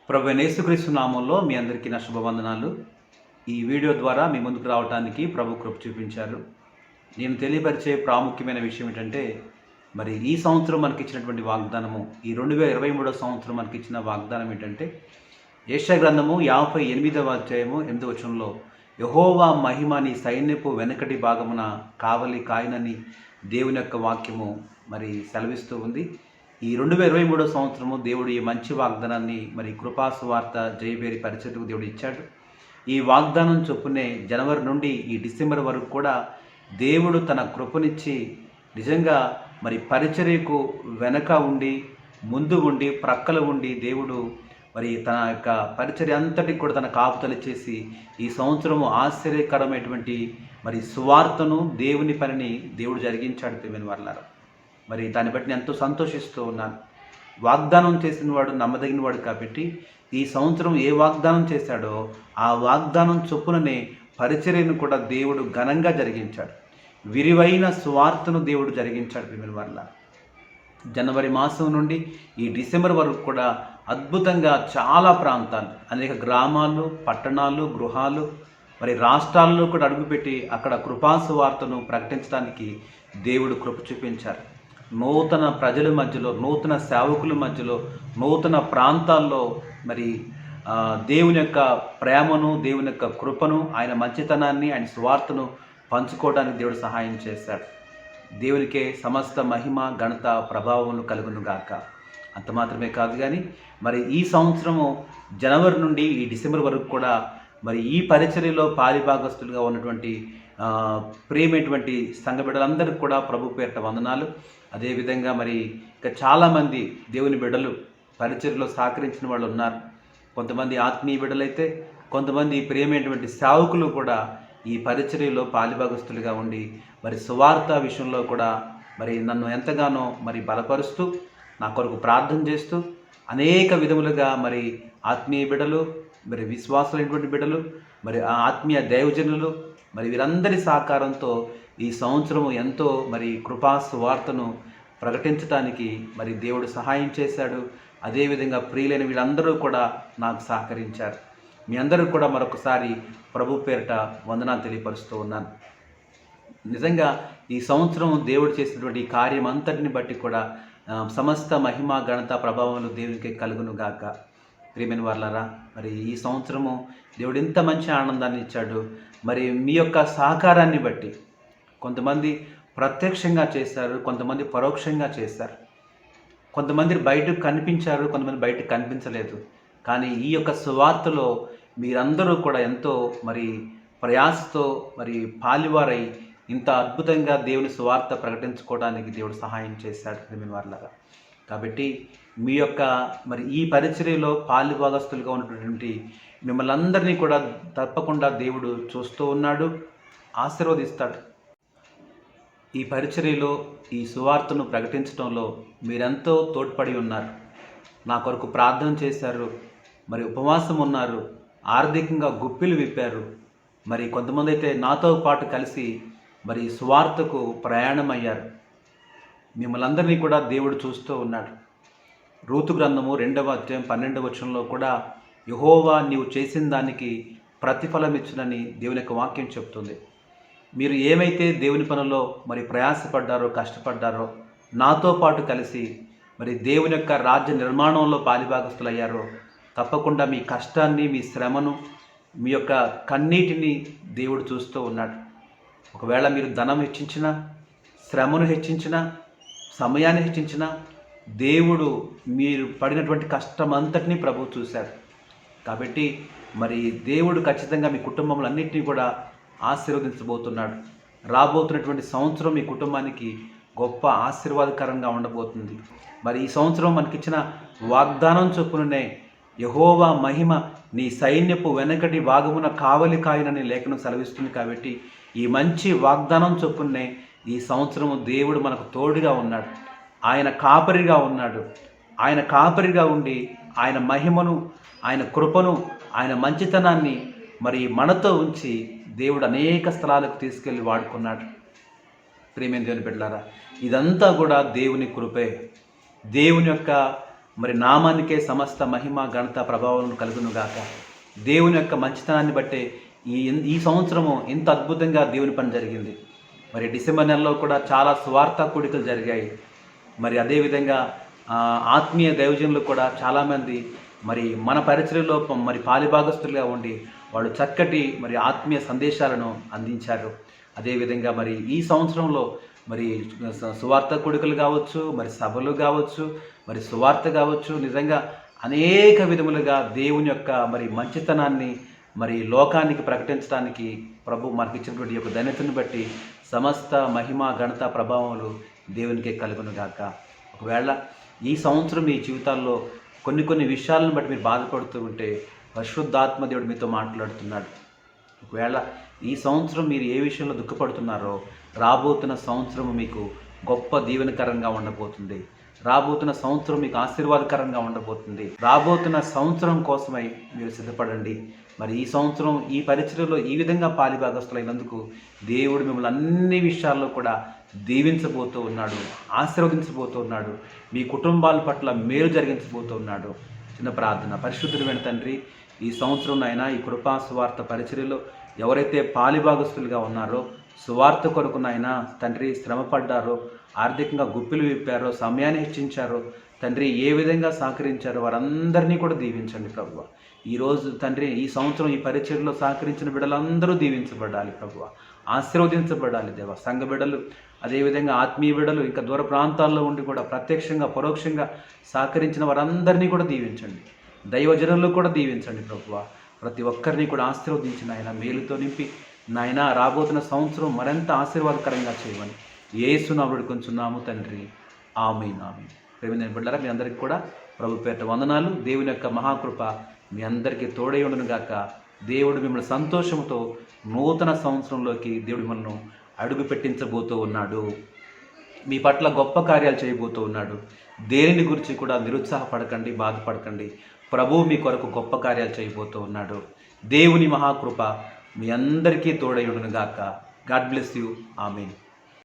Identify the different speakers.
Speaker 1: ప్రభువైన యేసుక్రీస్తు నామంలో మీ అందరికీ నా శుభవందనాలు. ఈ వీడియో ద్వారా మీ ముందుకు రావడానికి ప్రభు కృప చూపించారు. నేను తెలియపరిచే ప్రాముఖ్యమైన విషయం ఏంటంటే, మరి ఈ సంవత్సరం మనకిచ్చినటువంటి వాగ్దానము, ఈ 2023 సంవత్సరం మనకిచ్చిన వాగ్దానం ఏంటంటే, యెషయా గ్రంథము 58వ అధ్యాయము 8వ వచనంలో, యెహోవా మహిమ నీ సైన్యపు వెనకటి భాగమున కావలి కాయనని దేవుని యొక్క వాక్యము మరి సెలవిస్తూ ఉంది. ఈ 2023 సంవత్సరము దేవుడు ఈ మంచి వాగ్దానాన్ని మరి కృపా సువార్త జయబేరి పరిచయకు దేవుడు ఇచ్చాడు. ఈ వాగ్దానం చొప్పునే జనవరి నుండి ఈ డిసెంబర్ వరకు కూడా దేవుడు తన కృపనిచ్చి నిజంగా మరి పరిచర్యకు వెనక ఉండి, ముందు ఉండి, ప్రక్కల ఉండి దేవుడు మరి తన యొక్క పరిచర్య అంతటికి కూడా తన కాపుతలు చేసి ఈ సంవత్సరము ఆశ్చర్యకరమైనటువంటి మరి సువార్తను దేవుని పనిని దేవుడు జరిగించాడు. ప్రియమైన వారలారా, మరి దాన్ని బట్టి నేను ఎంతో సంతోషిస్తూ ఉన్నాను. వాగ్దానం చేసిన వాడు నమ్మదగిన వాడు కాబట్టి ఈ సంవత్సరం ఏ వాగ్దానం చేశాడో ఆ వాగ్దానం చొప్పుననే పరిచర్యను కూడా దేవుడు ఘనంగా జరిగించాడు. విరివైన సువార్తను దేవుడు జరిగించాడు. ప్రియమైన వారలారా, జనవరి మాసం నుండి ఈ డిసెంబర్ వరకు కూడా అద్భుతంగా చాలా ప్రాంతాలు, అనేక గ్రామాలు, పట్టణాలు, గృహాలు, మరి రాష్ట్రాల్లో కూడా అడుగుపెట్టి అక్కడ కృపాసు వార్తను ప్రకటించడానికి దేవుడు కృప చూపించారు. నూతన ప్రజల మధ్యలో, నూతన సేవకుల మధ్యలో, నూతన ప్రాంతాల్లో మరి దేవుని యొక్క ప్రేమను, దేవుని యొక్క కృపను, ఆయన మంచితనాన్ని, ఆయన సువార్తను పంచుకోవడానికి దేవుడు సహాయం చేశాడు. దేవునికే సమస్త మహిమ, ఘనత, ప్రభావములు కలుగును గాక. అంత మాత్రమే కాదు కానీ మరి ఈ సంవత్సరము జనవరి నుండి ఈ డిసెంబర్ వరకు కూడా మరి ఈ పరిచర్యలో పాలిభాగస్తులుగా ఉన్నటువంటి ప్రియమైనటువంటి సంఘ బిడ్డలందరికీ కూడా ప్రభు పేరిట వందనాలు. అదేవిధంగా మరి ఇక చాలామంది దేవుని బిడ్డలు పరిచర్యలో సహకరించిన వాళ్ళు ఉన్నారు. కొంతమంది ఆత్మీయ బిడ్డలైతే, కొంతమంది ప్రియమైనటువంటి సేవకులు కూడా ఈ పరిచర్యలో పాలిభాగస్తులుగా ఉండి మరి సువార్త విషయంలో కూడా మరి నన్ను ఎంతగానో మరి బలపరుస్తూ, నా కొరకు ప్రార్థన చేస్తూ, అనేక విధములుగా మరి ఆత్మీయ బిడ్డలు, మరి విశ్వాసులైనటువంటి బిడ్డలు, మరి ఆత్మీయ దైవజనులు, మరి వీరందరి సహకారంతో ఈ సంవత్సరము ఎంతో మరి కృపా సువార్తను ప్రకటించడానికి మరి దేవుడు సహాయం చేశాడు. అదేవిధంగా ప్రియులైన వీళ్ళందరూ కూడా నాకు సహకరించారు. మీ అందరూ కూడా మరొకసారి ప్రభు పేరిట వందనాలు తెలియపరుస్తూ ఉన్నాను. నిజంగా ఈ సంవత్సరం దేవుడు చేసినటువంటి ఈ కార్యం అంతటిని బట్టి కూడా సమస్త మహిమ, ఘనత, ప్రభావములు దేవునికి కలుగును గాక. ప్రియమైన వారలారా, మరి ఈ సంవత్సరము దేవుడు ఇంత మంచి ఆనందాన్ని ఇచ్చాడు. మరి మీ యొక్క సహకారాన్ని బట్టి కొంతమంది ప్రత్యక్షంగా చేశారు, కొంతమంది పరోక్షంగా చేశారు, కొంతమంది బయటకు కనిపించారు, కొంతమంది బయటకు కనిపించలేదు. కానీ ఈ యొక్క సువార్తలో మీరందరూ కూడా ఎంతో మరి ప్రయాసతో మరి పాలివారై ఇంత అద్భుతంగా దేవుని సువార్త ప్రకటించుకోవడానికి దేవుడు సహాయం చేశాడు. ప్రియమైన వారలారా, కాబట్టి మీ యొక్క మరి ఈ పరిచర్యలో పాలిభాగస్తులుగా ఉన్నటువంటి మిమ్మల్ని అందరినీ కూడా తప్పకుండా దేవుడు చూస్తూ ఉన్నాడు, ఆశీర్వదిస్తాడు. ఈ పరిచర్యలో ఈ సువార్తను ప్రకటించడంలో మీరెంతో తోడ్పడి ఉన్నారు. నా కొరకు ప్రార్థన చేశారు, మరి ఉపవాసం ఉన్నారు, ఆర్థికంగా గుప్పిలు విప్పారు. మరి కొంతమంది అయితే నాతో పాటు కలిసి మరి సువార్తకు ప్రయాణం అయ్యారు. మిమ్మల్ని అందరినీ కూడా దేవుడు చూస్తూ ఉన్నాడు. రూతు గ్రంథము 2వ అధ్యాయం 12వ వచనంలో కూడా యెహోవా నీవు చేసిన దానికి ప్రతిఫలం ఇచ్చునని దేవుని యొక్క వాక్యం చెప్తుంది. మీరు ఏమైతే దేవుని పనుల్లో మరి ప్రయాసపడ్డారో, కష్టపడ్డారో, నాతో పాటు కలిసి మరి దేవుని యొక్క రాజ్య నిర్మాణంలో పాలిభాగస్తులయ్యారో, తప్పకుండా మీ కష్టాన్ని, మీ శ్రమను, మీ యొక్క కన్నీటిని దేవుడు చూస్తూ ఉన్నాడు. ఒకవేళ మీరు ధనం హెచ్చించినా, శ్రమను హెచ్చించినా, సమయాన్ని హెచ్చించినా, దేవుడు మీరు పడినటువంటి కష్టం అంతటినీ ప్రభు చూశాడు. కాబట్టి మరి దేవుడు ఖచ్చితంగా మీ కుటుంబంలో అన్నింటినీ కూడా ఆశీర్వదించబోతున్నాడు. రాబోతున్నటువంటి సంవత్సరం మీ కుటుంబానికి గొప్ప ఆశీర్వాదకరంగా ఉండబోతుంది. మరి ఈ సంవత్సరం మనకిచ్చిన వాగ్దానం చొప్పుననే యెహోవా మహిమ నీ సైన్యపు వెనకటి భాగమున కావలి కాయనని లేఖనం సెలవిస్తుంది. కాబట్టి ఈ మంచి వాగ్దానం చొప్పునే ఈ సంవత్సరము దేవుడు మనకు తోడుగా ఉన్నాడు. ఆయన కాపరిగా ఉన్నాడు. ఆయన కాపరిగా ఉండి ఆయన మహిమను, ఆయన కృపను, ఆయన మంచితనాన్ని మరి మనతో ఉంచి దేవుడు అనేక స్థలాలకు తీసుకెళ్ళి వాడుకున్నాడు. ప్రియమైన దేవుని బిడ్డలారా, ఇదంతా కూడా దేవుని కృపే. దేవుని యొక్క మరి నామానికే సమస్త మహిమ ఘనత ప్రభావం కలుగునుగాక. దేవుని యొక్క మంచితనాన్ని బట్టే ఈ సంవత్సరము ఇంత అద్భుతంగా దేవుని పని జరిగింది. మరి డిసెంబర్ నెలలో కూడా చాలా స్వార్థ కూడికలు జరిగాయి. మరి అదేవిధంగా ఆత్మీయ దైవజనులు కూడా చాలామంది మరి మన పరిచర్యలో మరి పాలిభాగస్తులుగా ఉండి వాళ్ళు చక్కటి మరి ఆత్మీయ సందేశాలను అందించారు. అదేవిధంగా మరి ఈ సంవత్సరంలో మరి సువార్త కూడికలు కావచ్చు, మరి సభలు కావచ్చు, మరి సువార్త కావచ్చు, నిజంగా అనేక విధములుగా దేవుని యొక్క మరి మంచితనాన్ని మరి లోకానికి ప్రకటించడానికి ప్రభు మనకి ఇచ్చినటువంటి యొక్క ధన్యతను బట్టి సమస్త మహిమ ఘనత ప్రభావములు దేవునికే కలుగునుగాక. ఒకవేళ ఈ సంవత్సరం మీ జీవితాల్లో కొన్ని విషయాలను బట్టి మీరు బాధపడుతూ ఉంటే పరిశుద్ధాత్మ దేవుడు మీతో మాట్లాడుతున్నాడు. ఒకవేళ ఈ సంవత్సరం మీరు ఏ విషయంలో దుఃఖపడుతున్నారో రాబోతున్న సంవత్సరం మీకు గొప్ప దీవెనకరంగా ఉండబోతుంది. రాబోతున్న సంవత్సరం మీకు ఆశీర్వాదకరంగా ఉండబోతుంది. రాబోతున్న సంవత్సరం కోసమై మీరు సిద్ధపడండి. మరి ఈ సంవత్సరం ఈ పరిచర్యలో ఈ విధంగా పాలిభాగస్తులైనందుకు దేవుడు మిమ్మల్ని అన్ని విషయాల్లో కూడా దీవించబోతూ ఉన్నాడు, ఆశీర్వదించబోతూ ఉన్నాడు. మీ కుటుంబాల పట్ల మేలు జరిగించబోతూ ఉన్నాడు. చిన్న ప్రార్థన. పరిశుద్ధుడైన తండ్రి, ఈ సంవత్సరం అయినా ఈ కృపా సువార్త పరిచర్యలో ఎవరైతే పాలిభాగస్తులుగా ఉన్నారో, సువార్త కొరకునైనా తండ్రి శ్రమపడ్డారో, ఆర్థికంగా గుప్పిలు విప్పారో, సమయాన్ని హెచ్చించారో, తండ్రి ఏ విధంగా సహకరించారో వారందరినీ కూడా దీవించండి ప్రభువా. ఈరోజు తండ్రి ఈ సంవత్సరం ఈ పరిచర్యలో సహకరించిన బిడ్డలందరూ దీవించబడాలి ప్రభువా, ఆశీర్వదించబడాలి దేవా. సంఘ బిడ్డలు, అదేవిధంగా ఆత్మీయ బిడ్డలు, ఇంకా దూర ప్రాంతాల్లో ఉండి కూడా ప్రత్యక్షంగా పరోక్షంగా సహకరించిన వారందరినీ కూడా దీవించండి. దైవజనులు కూడా దీవించండి ప్రభువా. ప్రతి ఒక్కరిని కూడా ఆశీర్వదించిన ఆయన మేలుతో నింపి నాయన రాబోతున్న సంవత్సరం మరింత ఆశీర్వాదకరంగా చేయమని యేసు నామములో కొంచున్నాము తండ్రి. ఆమేన్ ఆమేన్. ప్రేమైన బిడ్డలారా, మీ అందరికీ కూడా ప్రభు పేరిట వందనాలు. దేవుని యొక్క మహాకృప మీ అందరికీ తోడై ఉండును గాక. దేవుడు మిమ్మల్ని సంతోషంతో నూతన సంవత్సరంలోకి దేవుడు మిమ్మల్ని అడుగు పెట్టించబోతూ ఉన్నాడు. మీ పట్ల గొప్ప కార్యాలు చేయబోతూ ఉన్నాడు. దేనిని గురించి కూడా నిరుత్సాహపడకండి, బాధపడకండి. ప్రభువు మీ కొరకు గొప్ప కార్యాలు చేయబోతూ ఉన్నాడు. దేవుని మహాకృప మీ అందరికీ తోడై ఉండును గాక. God bless you. ఆమేన్.